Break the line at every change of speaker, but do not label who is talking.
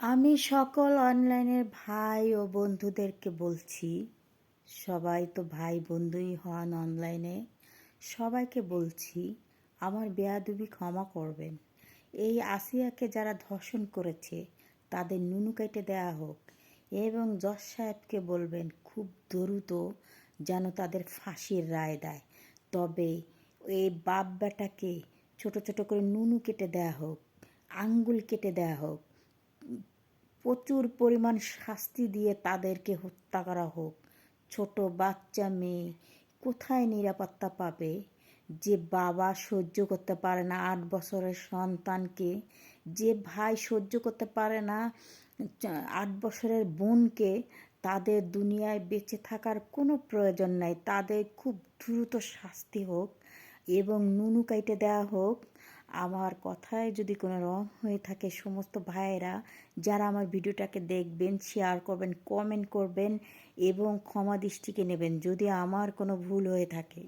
আমি সকল অনলাইনের ভাই ও বন্ধুদেরকে বলছি, সবাই তো ভাই বন্ধুই হন অনলাইনে। সবাইকে বলছি আমার বেয়াদবি ক্ষমা করবেন। এই আসিয়াকে যারা ধর্ষণ করেছে তাদের নুনু কেটে দেওয়া হোক এবং জজ সাহেবকে বলবেন খুব দ্রুত যেন তাদের ফাঁসির রায় দেয়। তবে এই বাপ বেটাকে ছোট ছোট করে নুনু কেটে দেওয়া হোক, আঙ্গুল কেটে দেওয়া হোক, প্রচুর পরিমাণ শাস্তি দিয়ে তাদেরকে হত্যা করা হোক। ছোট বাচ্চা মেয়ে কোথায় নিরাপত্তা পাবে? যে বাবা সহ্য করতে পারে না 8 বছরের সন্তানকে, যে ভাই সহ্য করতে পারে না 8 বছরের বোনকে, তাদের দুনিয়ায় বেঁচে থাকার কোনো প্রয়োজন নাই। তাদের খুব দ্রুত শাস্তি হোক এবং নুনু কাইটে দেওয়া হোক। আমার কথায় যদি কোনো রং হয়ে থাকে, সমস্ত ভাইয়েরা যারা আমার ভিডিওটাকে দেখবেন, শেয়ার করবেন, কমেন্ট করবেন এবং ক্ষমা দৃষ্টিকে নেবেন যদি আমার কোনো ভুল হয়ে থাকে।